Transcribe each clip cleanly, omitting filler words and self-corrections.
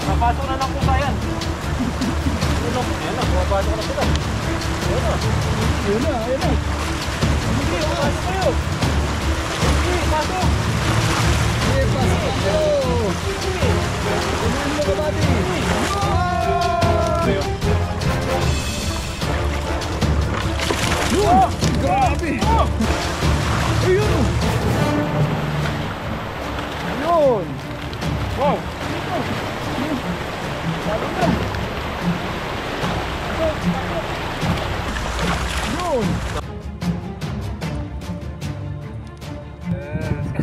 Napasok na ng pusa yan. Ayan na, bumabasok na sila. Ayan na. Ayun na, ayun na. Sige, pasok kayo. Sige, pasok. Sige, pasok kayo. Kumain mo ka, buddy. Ayun. Yun! Grabe! Ayun! Ayun! Wow! Yun!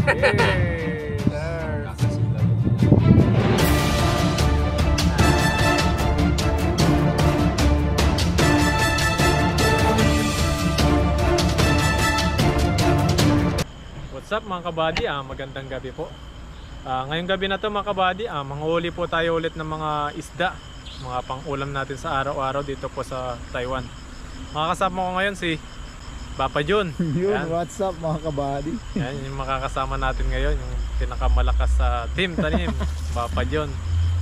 Hey, there's. What's up mga kabady? Magandang gabi po. Ngayong gabi na to mga kabady, manghuli po tayo ulit ng mga isda, mga pang-ulam natin sa araw-araw dito po sa Taiwan. Makakasama ko ngayon si Papa John. Yun, Ayan. what's up mga kabady? Yan yung makakasama natin ngayon, yung pinakamalakas sa team tanim, Papa John.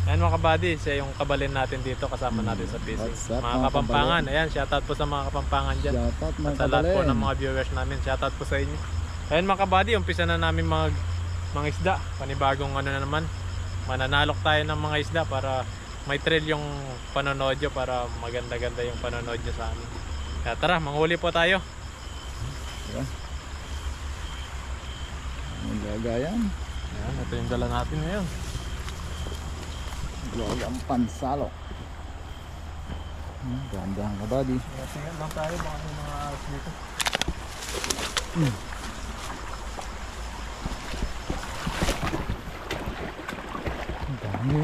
Yan mga kabady, siya yung kabalin natin dito, kasama natin sa fishing. What's up, Mga mga Kapampangan, ayan, shoutout po sa mga Kapampangan dyan. Shoutout mga At sa lahat po kabalin. ng mga viewers namin, shoutout po sa inyo. Ayan mga kabady, umpisa na namin mga isda, panibagong ano na naman. Mananalok tayo ng mga isda para may thrill yung panonood nyo, para maganda-ganda yung panonood nyo sa amin. Kaya tara, manghuli po tayo. Diba? Ang gagayan. Ayan, ito yung dala natin ngayon. Gagang pansalo. Ganda ang kabady. Tingnan lang tayo, baka may mga aras dito. Ang dami.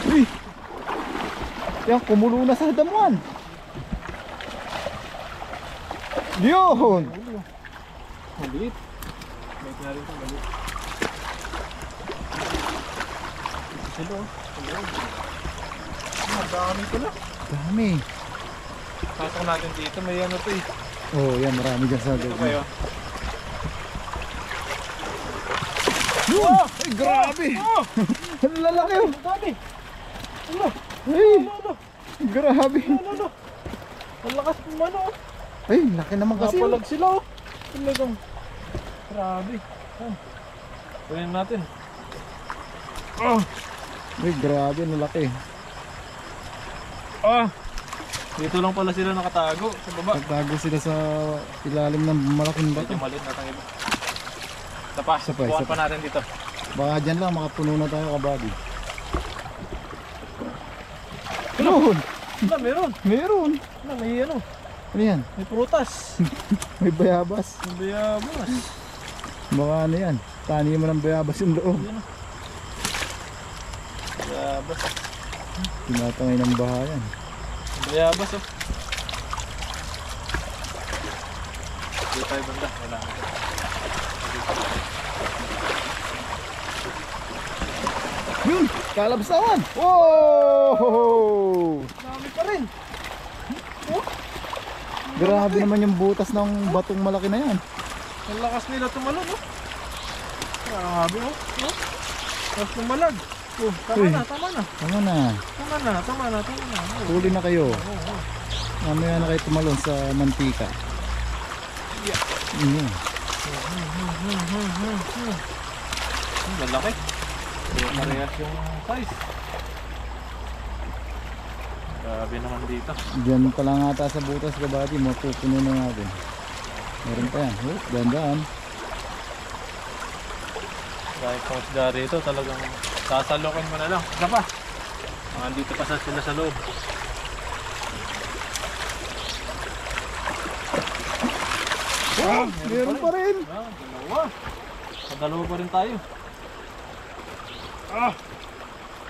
Uy! Yan, kumulo na sa damuhan. Yun! Maliit. Maliit na rin ito, maliit. Silo. Dami pala. Dami. Pasok natin dito, may ano to eh. Oh, yan, marami dyan sa Dito loob. kayo. Yun! Ay, grabe! Ang lalaki oh! Dami! Ano? Ay! Ano? Grabe! Ano? Ang lakas ng ano. Ay, laki naman kasi. Napalag sila oh. Talagang. Grabe. Kunin natin. Ay, grabe, ang laki. Dito lang pala sila nakatago sa baba. Nagtago sila sa ilalim ng malaking Medyo bato. maliit na tayo. Isa pa, Isa pa, buwan isa pa natin dito. Baka dyan lang, makapuno na tayo kabady. Yun! Wala, meron. Meron! Wala, may ano. Ano yan? May prutas. May bayabas. May bayabas. Baka ano yan? Tani mo ng bayabas yung loob. Yan, bayabas. Tinatangay ng baha yan. Bayabas oh. Dito tayo banda. Wala. Yun! Kalabsawan! Wow! Dami pa rin. Grabe naman yung butas ng batong malaki na yan. Ang lakas nila tumalon oh. Grabe oh. Tapos tumalag. Tama Uy. na, tama na. Tama na. Tama na, tama na, tama na. Huli na kayo. Oo. Mamaya na kayo tumalon sa mantika. Yeah. Yun. Malaki. Parehas yung size. Grabe naman dito. Diyan pa lang ata sa butas kabady, matutuno na natin. Meron pa yan. Oh, dandaan. Dahil kung isda rito talagang sasalokin mo na lang. Isa pa. Mga dito pa sila sa loob. Meron pa rin. Dalawa. Dalawa pa rin tayo.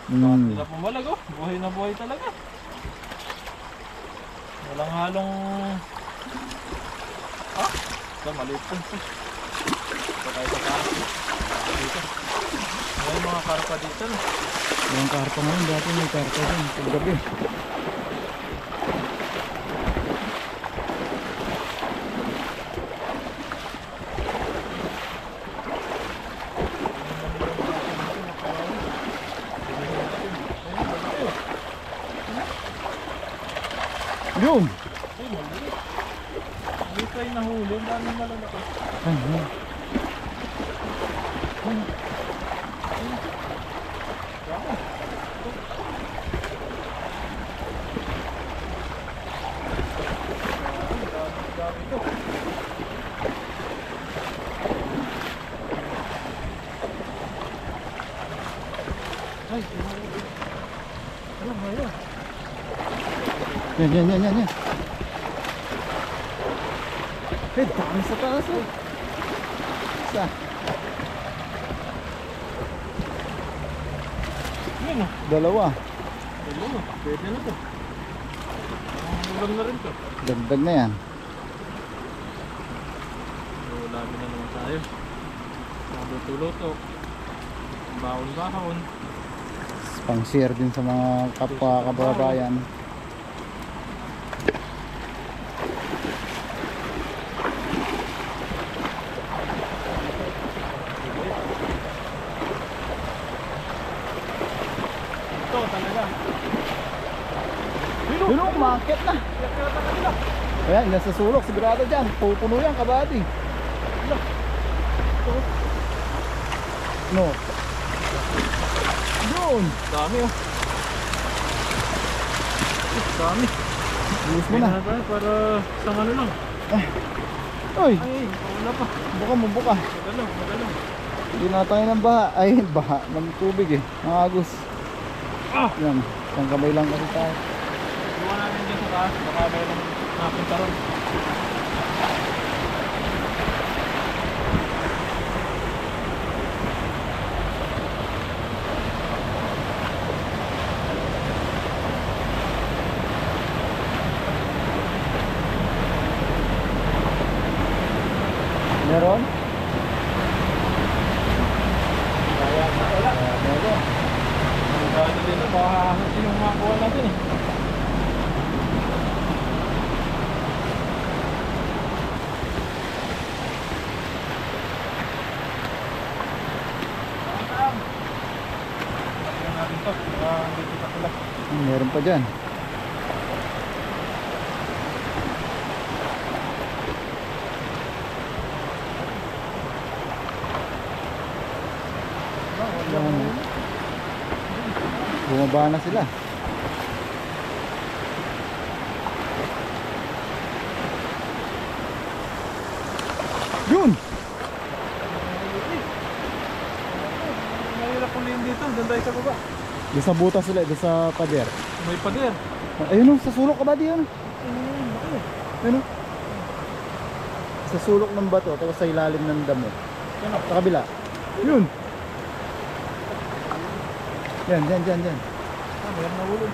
Sila pumalag oh. Buhay na buhay talaga. Walang halong... Ito maliit po. Ito tayo sa karpa. Dito. May mga karpa dito no. Yung karpa ngayon, dati may karpa din. Paggabi. Yun! Ay, maliit. Maliit tayo nahuli. Ang daming malalaki. Ay, yun. Ay, ayun, ayun. Yan. Eh, dami sa taas oh. Isa. Yun ah. Dalawa. Dalawa. Pwede na to. Ulam na rin to. Dagdag na yan. Ulamin na naman tayo. Mga luto-luto. Baon-baon. Pang share din sa mga kapwa kababayan. Ito talaga. Yun o, umakit na. Ayan, nasa sulok, sigurado dyan. Pupuno yan, kabady. No. Yun. Dami oh. Dami. Buhos mo na. Tayo para sa ano lang. Uy, Ay, wala pa. buka mo, buka. Magalang, magalang. Hindi na tayo ng baha. Ay, baha ng tubig eh. Mga agos. Ah! Yan, isang kamay lang kasi tayo. Iwan natin dyan sa taas. Baka mayroong napunta ron. Meron? Wala. Meron. Ano dito, baka yung makuha natin eh. Lagyan natin to. Baka dito pa sila. Meron pa dyan. Yan. Bumaba na sila. Yun! Mahirap ulihin dito. Doon tayo sa baba. Doon sa butas sila, doon sa pader. May pader. Ayun o, sa sulok ka ba diyan? Ayun o. Sa sulok ng bato, tapos sa ilalim ng damo. Sa kabila. Yun! Yan. Ah, mayroon na ulo.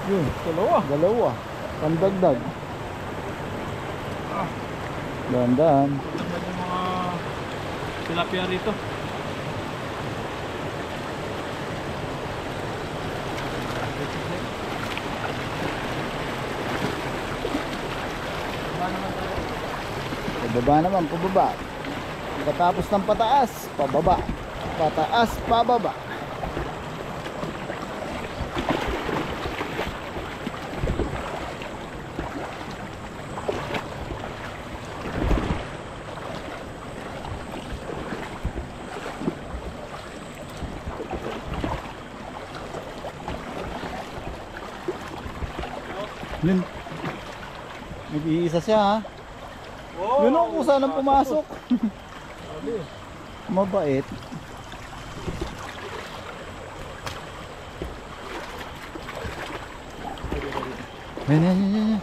Yun. Dalawa. Dalawa. Pandagdag. Dahan-dahan. Tignan yung mga tilapia rito. Pababa naman, pababa. Pagkatapos ng pataas, pababa. Pataas, pababa. Yun. Nag-iisa siya ha. Oh, Yun ang kusa nang pumasok. Mabait. Yan.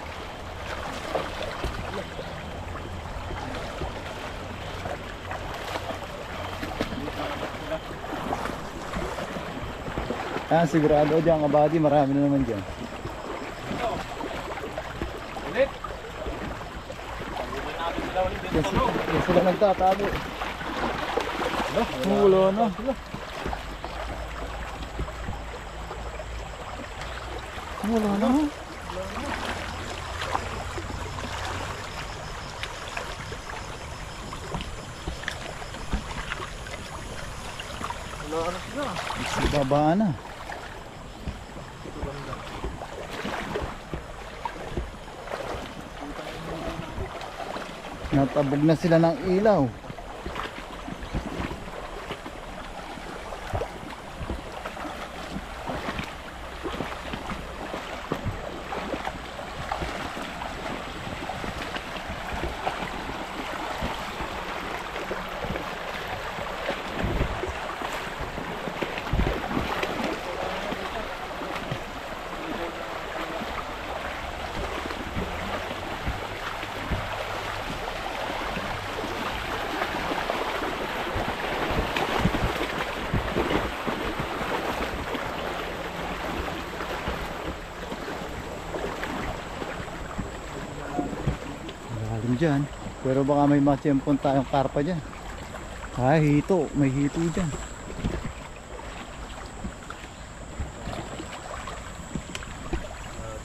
Ah, sigurado dyan, kabady, marami na naman dyan. Ulit. Pagbutin natin sila ulit dito Yan, sa loob. yan sila nagtatago. Wala na. Wala na. Wala na sila. Baba na. Natabog na sila ng ilaw. Lalim dyan. Pero baka may matiyempon tayong karpa dyan. Hito. May hito dyan.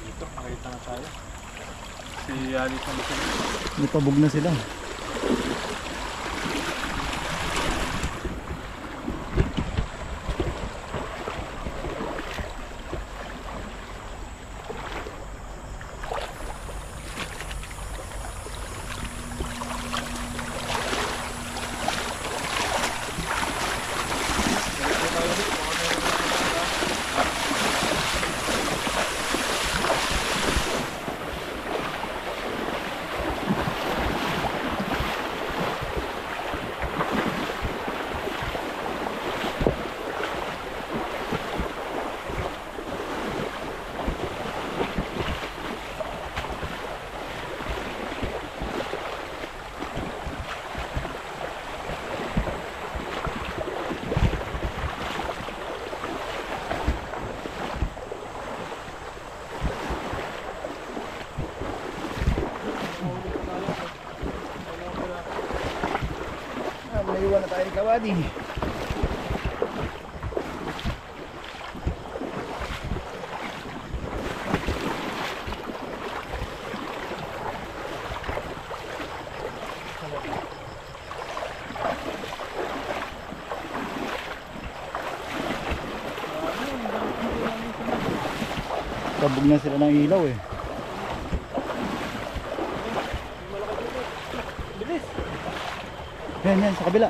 Dito, makita na tayo. Si Alice na sila. Napabog na sila. Naiwan na tayo ni Kabady. Tabog na sila ng ilaw eh. Bilis! Yan, sa kabila.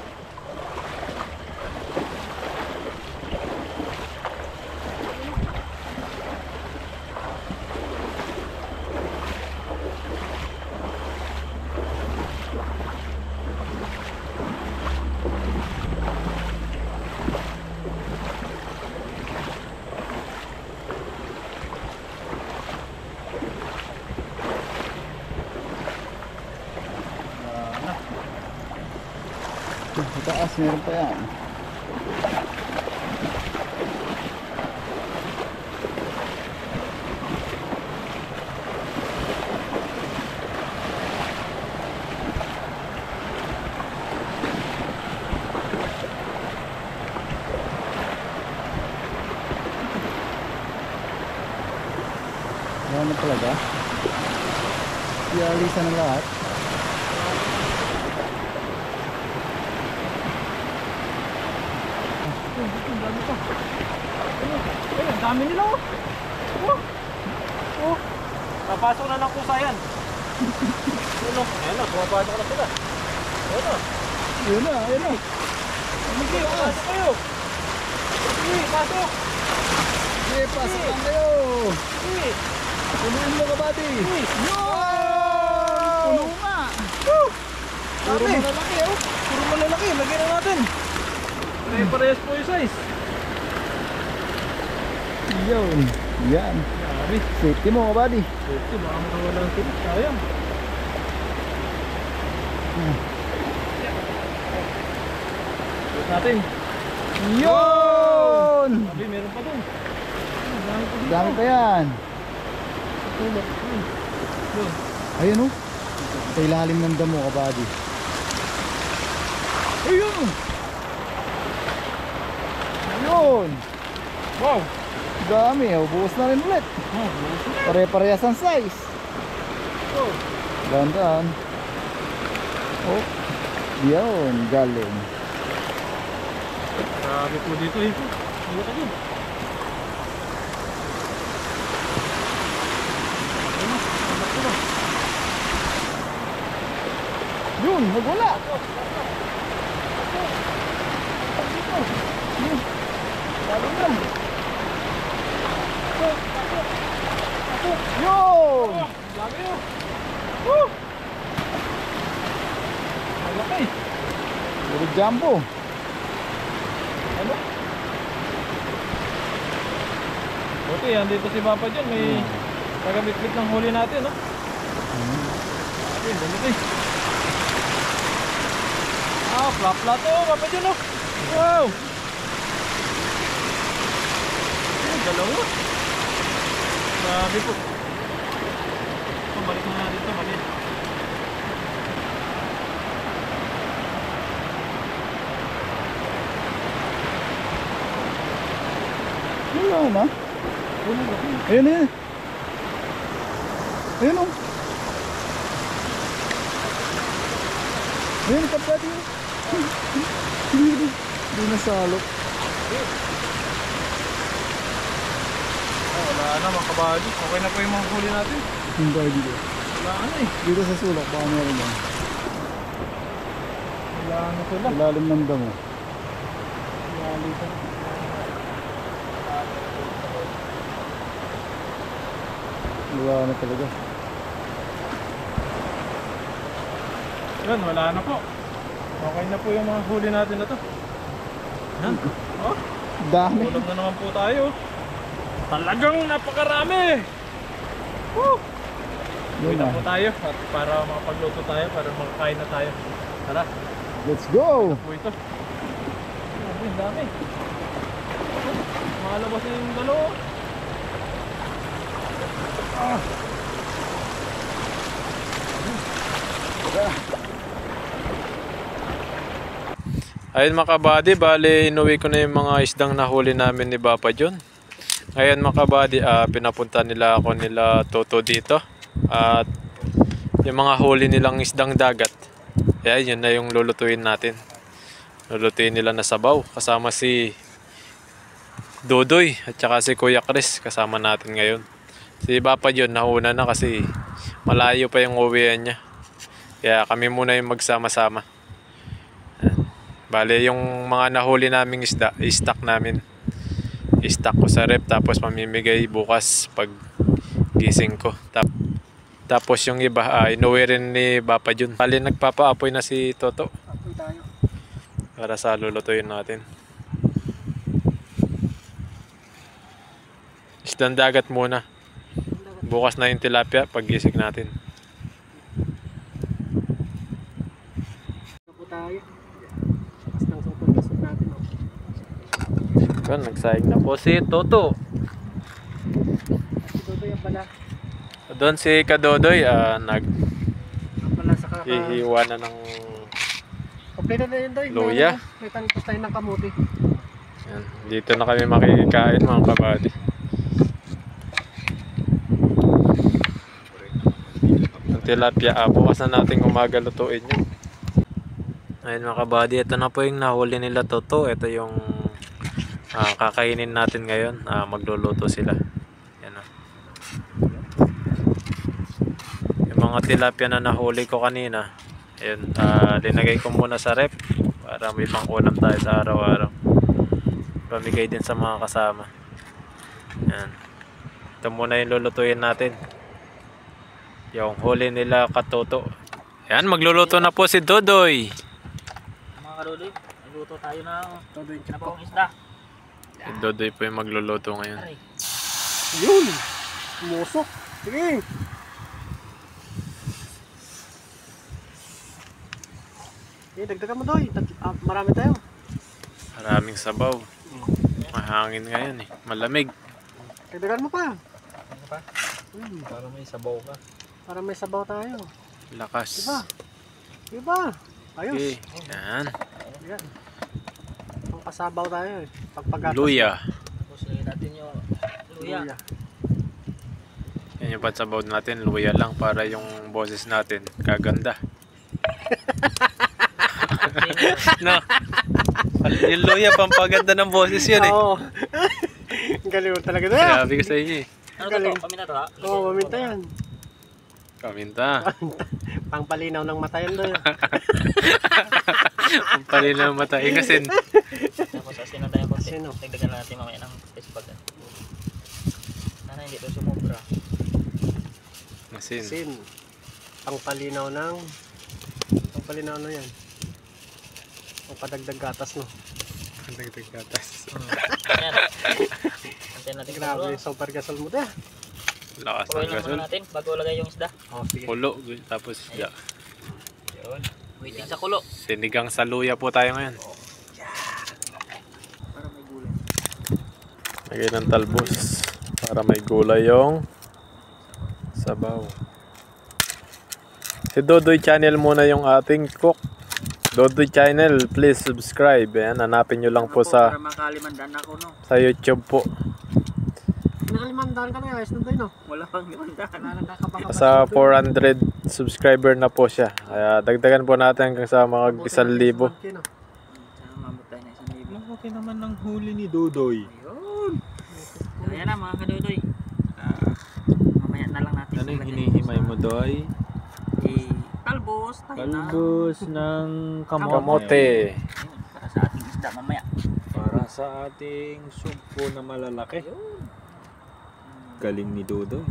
Sa taas meron pa yan. Yan na talaga. Ialisa ng lahat. Ang dami nila oh. Oh. Napasok na ng kusa yan. Ano? Ayan na, pumapasok na sila. Ayan na. Yun na. Sige, pasok kayo. Sige, pasok. Sige, pasok lang kayo. Sige. Punuin mo Kabady. Yun! Puno nga. Puro Dami. malalaki oh. Puro malalaki, lagyan na natin. Parehas po yung size. Yun. Yan. Grabe. Safety mo Kabady. Safety, baka makawala ang tinik. Sayang. Ito natin. Yun! Sabi, meron pa dun. Dami pa dito. Dami pa yan. Tulog. Yun. Ayun oh. Sa ilalim ng damo Kabady. Ayun! Yun! Wow! Dami oh. Bukas na rin ulit. Oh, Pare-parehas ang size. oh. Dahan-dahan. Oh. Yun. Galing. Grabe po dito eh. Ano ka dun? Yun, nagwala. Lalo yan. Yun! Laki yun. Woo! Malaki. Puro jumbo. Ano? Buti yan, dito si Papa dyan. May taga-bitbit ng huli natin, no? Ayun, dito eh. Ah, flap-flat oh, Papa dyan, oh. Wow! Ayun, dalawa. Grabe po. Balik na natin ito, balik. Yun na. Ayun eh. Ayun o. Ayun, kapati yun. Hindi nasalok. Oh, wala na mga kabali. Okay na po yung mga huli natin. Hindi dito. Wala na eh. Dito sa sulok, baka meron yan. Wala na sila. Ilalim ng damo. Wala na talaga. Yun, wala na po. Okay na po yung mga huli natin na to. Yan. Oh, Dami. tulog na naman po tayo. Talagang napakarami. Woo! Uwi Yun na na. po tayo at para makapagluto tayo, para makakain na tayo. Tara, Let's go! po ito. Ang dami. Makalabas na yung dalawa. Ayun mga kabady, bali inuwi ko na yung mga isdang nahuli namin ni Papa John. Ngayon mga kabady, pinapunta nila ako nila Toto dito. At yung mga huli nilang isdang dagat, ayan, yun na yung lulutuin natin. Lulutuin nila na sabaw, kasama si Dodoy at saka si Kuya Chris, kasama natin ngayon. Si Papa John nauna na kasi malayo pa yung uwian niya. Kaya kami muna yung magsama-sama. Bale, yung mga nahuli naming isda, i-stock namin. I-stock ko sa rep, tapos mamimigay bukas pag gising ko. Tapos yung iba, inuwi rin ni Papa Jun. Bale, nagpapaapoy na si Toto. Apoy tayo. Para sa lulutuin natin. Isdang dagat muna. Bukas na yung tilapia pag gising natin. Apoy tayo. Lakas ng supot natin. Yan, nagsaing na po si Toto. Si Dodoy yan pala. Doon si Kadodoy, Pala sa kaka... naghihiwa na ng Kompleto na yun, Doy. luya. May tantos tayo ng kamuti. Yan. Dito na kami makikikain mga kabady. Ang tilapia, bukas na natin umaga lutuin yun. Ayun mga kabady, ito na po yung nahuli nila Toto. Ito yung kakainin natin ngayon. Magluluto sila. Yan, yung mga tilapia na nahuli ko kanina, ayun, linagay ko muna sa rep para may pang-ulam tayo sa araw-araw. Pamigay din sa mga kasama. Yan. Ito muna yung lulutuin natin. Yung huli nila Katoto. Yan, magluluto na po si Dodoy. Mga kaluloy, nagluto tayo na Dodoy na pong isda. Si Dodoy po yung magluluto ngayon. Aray, Yun! Musok! Sige! Dagdagan mo, Doy. Marami tayo. Maraming sabaw. Mahangin ngayon eh. Malamig. Dagdagan mo pa. ano pa? Para may sabaw ka. Para may sabaw tayo. Lakas. Diba? Diba? Ayos. Okay. Yan. Yan. Pangkasabaw tayo eh. Pagpagatas. Luya. Tapos lagyan natin yung luya. Yan yung pansabaw natin. Luya lang para yung boses natin kaganda. No. Yung luya, pampaganda ng boses yun eh. Oo. Ang galing mo talaga na. Sabi ko sa inyo eh. Ano to? Kami na to ha? Oo, maminta yan. Paminta. Pangpalinaw ng mata yun doon. Ang palinaw mata. Ingasin. Tapos asin na tayo konti. Asin, oh. Dagdagan na natin mamaya ng taste bag. Sana hindi ito sumobra. Asin. Sin. Pangpalinaw ng... Pangpalinaw na yan. Pangpadagdag gatas, no? Dagdag gatas. Ayan. Antayin natin Grabe, kumulo. super gasol mo ito. Lakas Kuloy ng lang gasol. muna natin bago lagay yung isda. Oh, sige. Kulo. Tapos isda. Yun. Waiting sa kulo. Sinigang sa luya po tayo ngayon. Para may gulay. Lagay ng talbos. Para may gulay yung sabaw. Si Dodoy Channel muna yung ating cook. Dodoy Channel, please subscribe. Ayan, hanapin nyo lang po Para sa makalimandan ako, no? YouTube po. Nakalimandaan ka na guys, nandun no? Wala pang limandaan. Nakakabaka Sa 400 subscriber na po siya. Kaya dagdagan po natin hanggang sa mga 1,000. Sana mamot tayo na 1,000. Okay naman ng huli ni Dodoy. Ayun. Ayan na mga kadodoy. Mamaya na lang natin. Ano yung ilagay hinihimay sa- mo, Doy? Talbos. Tayo na. ng kamote. Ayun, para sa ating isda mamaya. Para sa ating sugpo na malalaki. Ayun. Galing ni Dodoy.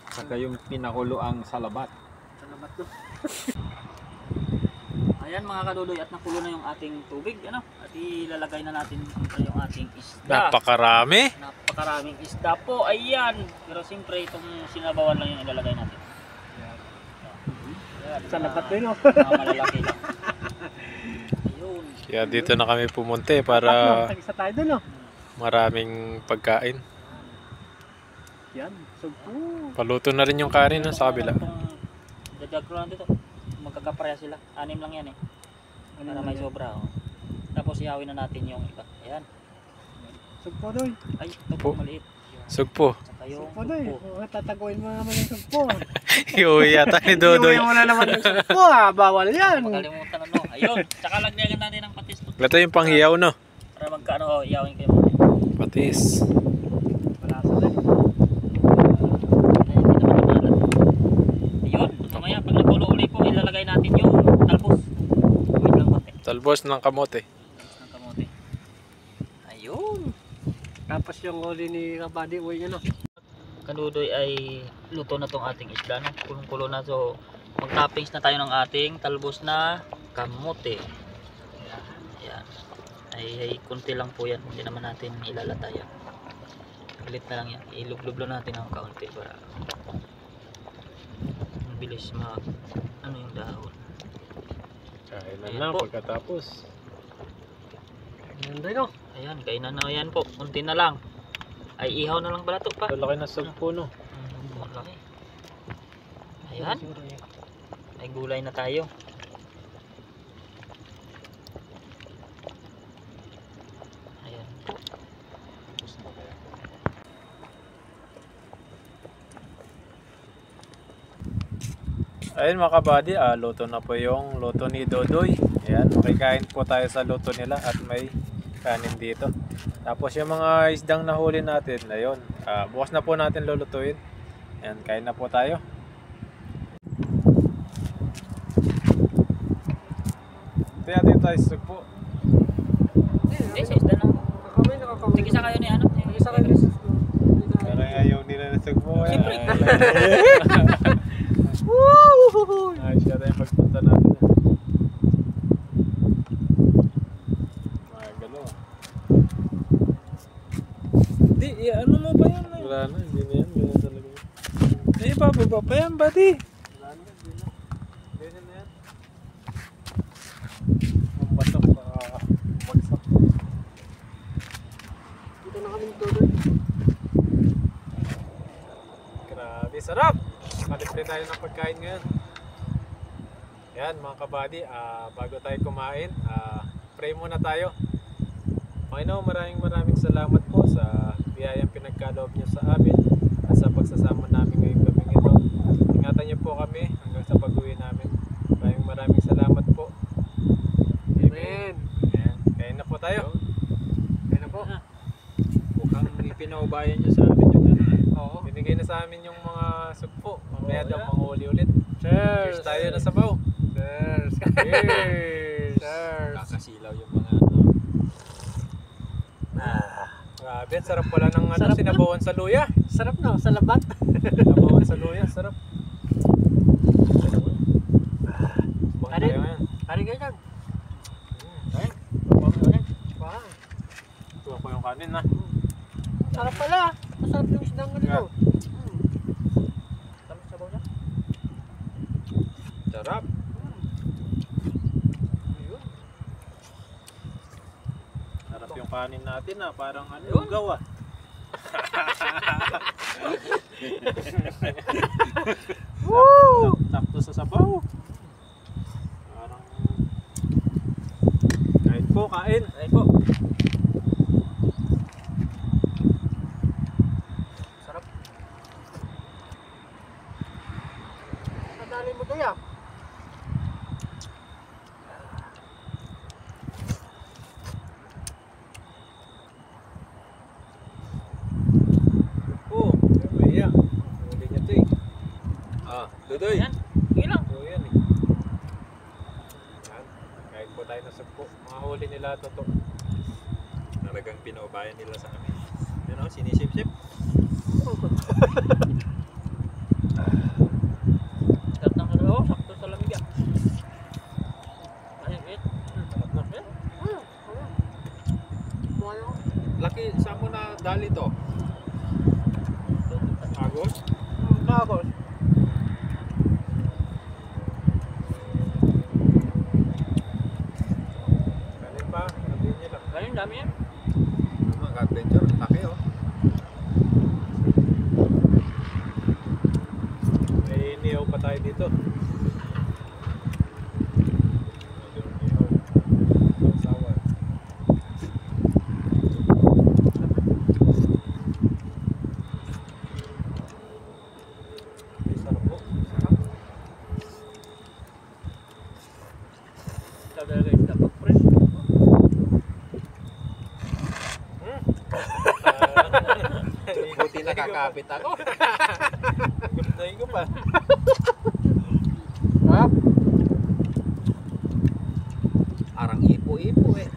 Saka yung pinakulo ang salabat. Salamat do. Ayan mga kadodoy at nakulo na yung ating tubig. Ano? At ilalagay na natin siyempre yung ating isda. Napakarami. Napakaraming isda po. Ayan. Pero siyempre itong sinabawan lang yung ilalagay natin. Ayan. Salabat din, no? Mga malalaki lang. Ayun. Kaya dito na kami pumunti para Tag-isa tayo dun, no? maraming pagkain. Yan, sugpo. Paluto na rin yung kanin no, sa kabila. Dadagro lang dito. Magkakapareha sila. 6 lang yan eh. Para may sobra. Oh. Tapos ihawin na natin yung iba. Ayan. Sugpo doy. Ay, ito Po. po maliit. Sugpo. Saka yung Sugpo doy. upo. Tataguin mo naman yung sugpo. Iuwi yata ni Dodoy. Iuwi mo na naman yung sugpo, ha? Bawal yan. Makalimutan ano. Ayun. Tsaka lagyan natin ng patis. Ito yung panghiyaw no. Para magkaano, ihawin kayo muna. Patis. Wala sa doy. Ay, hindi naman namalat. Ayun. Mamaya pag napulo ulit po, ilalagay natin yung talbos. Wait lang konti. Talbos ng kamote. Ng kamote. Ayun. Tapos yung huli ni Kabady, uwi nyo, no? Kanudoy ay luto na tong ating isda, no? Kulong-kulo na. So mag-toppings na tayo ng ating talbos na kamote. Ayan. Ay kunti lang po yan, hindi naman natin ilalata yan. Galit na lang yan, ilublob natin ng kaunti para mabilis mag ano yung dahon. Kain Ayan lang po. pagkatapos. Yan doy, no? Ayan, kainan na yan po, kunti na lang. Ay ihaw na lang pala to pa. Laki na sugpo no. Malaki. Ayan, may gulay na tayo. Ayan. Ayun mga kabady, luto na po yung luto ni Dodoy. Ayan, makikain po tayo sa luto nila at may kanin dito. Tapos yung mga isdang nahuli natin, ayun, bukas na po natin lulutuin. Ayan, kain na po tayo. Ito yata tayo sa sugpo. Eh, sa isda na. Nakakamay, nakakamay. Tigisa kayo ni ano? Tigisa kayo ni Pero ayaw nila na sugpo. Siyempre. Ay, siya tayo pagpunta natin. Magalo. Di, ano mo ba yan? Wala na, hindi na yan. Ganyan talaga yan. Eh, bababa pa yan, buddy. Wala na, hindi na. Ganyan na yan. Ang batok na bagsak. Dito na kami tuloy. Grabe, sarap! Kalibre tayo ng pagkain ngayon. Yan mga kabady, bago tayo kumain, pray muna tayo. Panginoon, maraming salamat po sa biyayang pinagkaloob niyo sa amin at sa pagsasama namin ngayong gabing ito. Ingatan niyo po kami hanggang sa pag-uwi namin. Maraming salamat po. Amen. Ayan, kain na po tayo. Kaya na po. Mukhang ipinaubayan niyo sa amin yung ano. Oo. Binigay na sa amin yung mga sugpo. Mga Mamaya daw manghuli ulit. Cheers tayo na sabaw. Cheers! Cheers! Cheers! Kakasilaw yung mga ano. Grabe, sarap pala ng ano, Sarap na. sinabawan sa luya. Sarap no, sa labat. Sinabawan sa luya, sarap. Bang Ano? tayo ngayon. Karin kayo dyan. Wow. Tuwa ko yung kanin na. Sarap pala. Masarap yung isdang ganito. Yeah. Sarap sabaw niya. Sarap. Ayun. Sarap yung kanin natin ah, parang ano, Yun. lugaw ah. Woo! Sakto sa sabaw. Parang kain po, kain. Ay po. Sarap. Nadali mo kaya. Oh, may iya. Huli niya to eh. Dudoy. Yan. Sige lang. So yan eh. Yan. Kain po tayo na sagpo. Mga huli nila to. Talagang pinaubayan nila sa amin. Yan o, sinisip-sip. Sarap ng sabaw. Sakto sa lamig ah. Mahigit. Sarap na. Laki, saan mo na dali to? Agos? Tapos. Kanin pa. Sabihin niyo lang. Ganyan, dami yan. Mga ka-adventure, laki oh. May inihaw pa tayo dito. Sawa. Ay, sarap po. Sarap. Sabi talaga isda pag fresh. Buti nakakapit ako. Guptahin ko pa. Sarap. Arang ipo-ipo eh.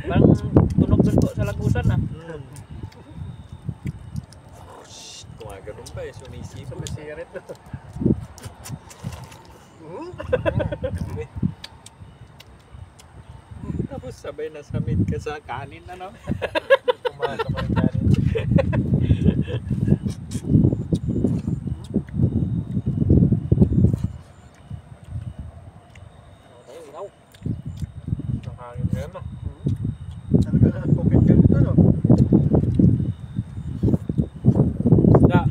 Parang tunog doon po sa lagusan ah. Gumagano'n pa eh, sumisipo. Masirit na. Tapos sabay na samid ka sa kanin ano. Pumasok ka rin kanin. Tayo, ilaw. Nakangin ka na. Talaga na tupid ganito no. Isda.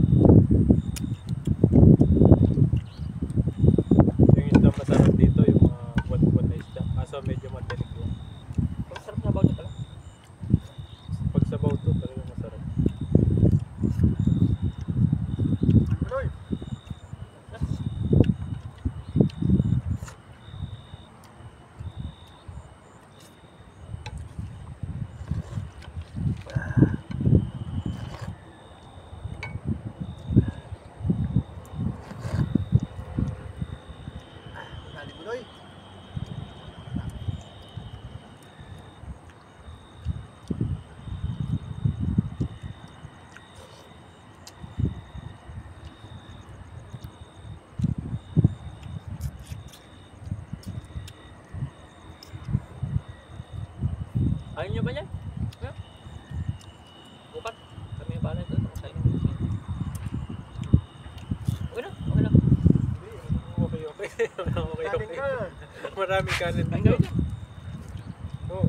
Yung isda masarap dito, yung mga buwan-buwan na isda. Kaso medyo matinik lang. Ang sarap na baw niya pala. Pag sabaw to, talaga masarap. Tuloy. Dali mo, Doy. Ayaw niyo ba yan? Yeah. Bukat. Kami yung bala ito. Sayang. Okay na. Okay na. Okay, okay. Okay, Kanin okay. ka. Maraming kanin Ang dito. gawin yan. Oo.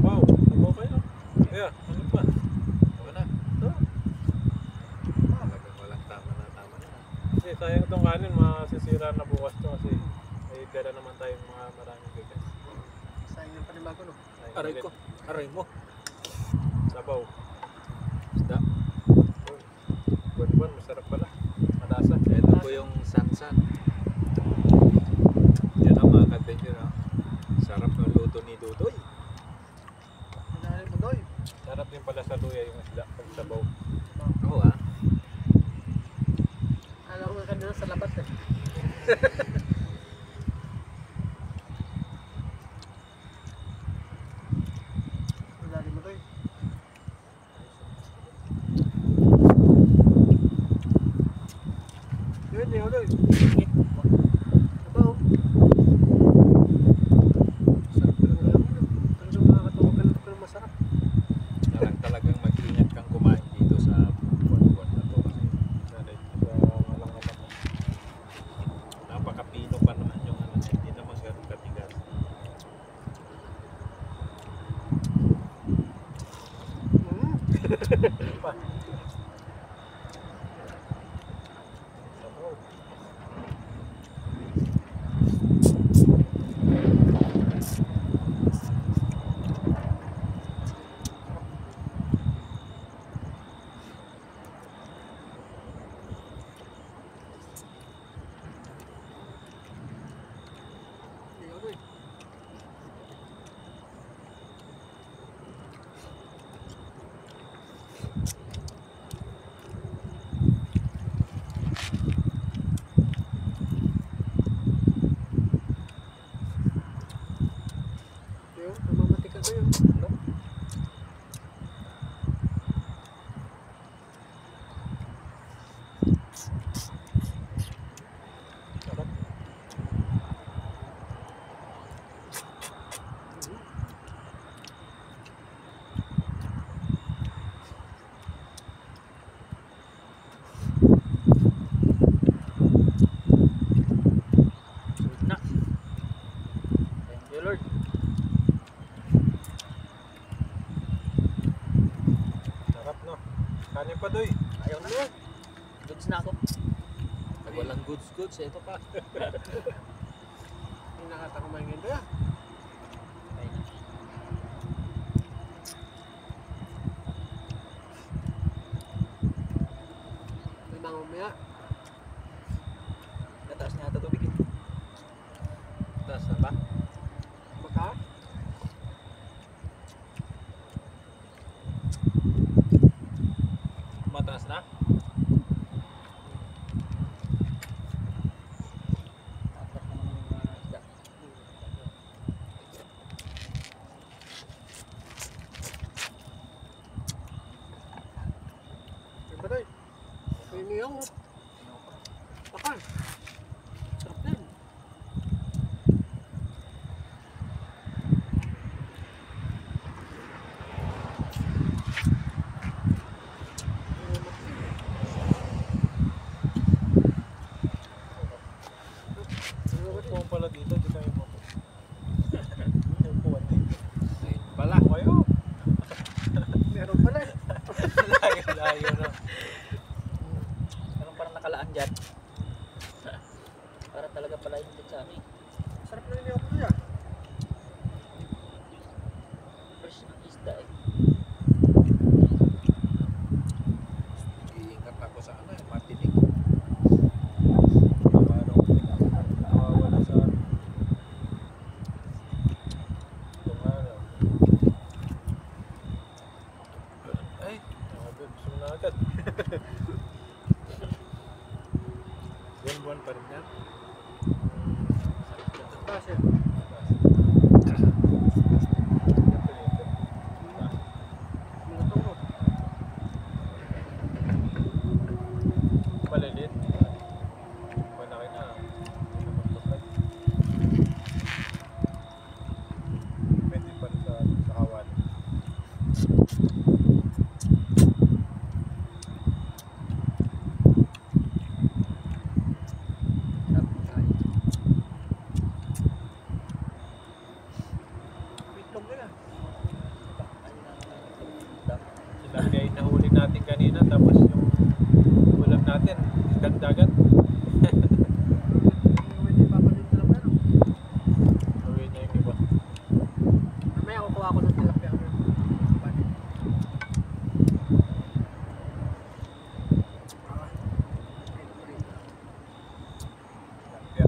Wow, okay na. Yeah, ano pa? Oo na. Oh. Talagang walang tama na. Kasi sayang itong kanin, masisira na bukas to kasi may dala naman tayong mga maraming bigas. Sayang yung panibago no. Sayang Aray ulit. ko. Aray mo. Sabaw. Isda. Buwan-buwan, masarap pala. Malasa. Ito po yung sansan. Yan ang mga ka-adventure ah. Sarap ng luto ni Dudoy. Sarap din pala sa luya yung isda pag sabaw. Oo ah. Alam ko nga kanina sa labat eh. Lalim mo to eh. Yun, yun, yun. Abaw. Sarap talaga lang yun. Talagang nakakatawag ka lang masarap. Talagang mag-ingat kang kumain dito sa buwan-buwan na to. Kasi Sanay sa walang alam. napakapino pa naman yung ano, hindi naman ganun katigas. Sabaw. Yun, yun. Yun, namamatika ko yun. Ano? Sarap. Sunod na. Thank you Lord. Sarap no. Kanin pa doy. Ayaw na. Goods na ako. Pag walang goods, ito pa. Yung nakatakumain yun doon. Ay, na. May mga umaya. Nataas niya ata tubig eh. Taas na ba? Baka. Mataas na. Tatak na naman yung mga isda. Yung ba doy? Yung niyong. Baka. Sarap din. Upuan pala dito, di tayo mo. Upuan dito. Ayun pala. Kayo. Meron pala eh. Layo na. Anong parang nakalaan dyan? Para talaga pala yung din sa amin. Sarap na niyong doy ah. Fresh ng isda eh. Iingat ako sa ano, Martinique. Parang nawawala sa itong ano. Ay, nakabibsong na agad. Buwan-buwan pa rin yan. Kasi. Minuto mo. Malilit. Malaki na. Hindi naman kapag. Pwede pa rin sa kawan. Sarap ng kain. Bitlog din ah. Ayun na naman yung isda. Tilapia ay nahuli natin kanina tapos yung ulam natin dagat-dagat. Hindi papalit na lang pero. Gawin niya yung iba. Mamaya kukuha ako ng tilapia. Balik. Ah. Ito pa rin. Tilapia.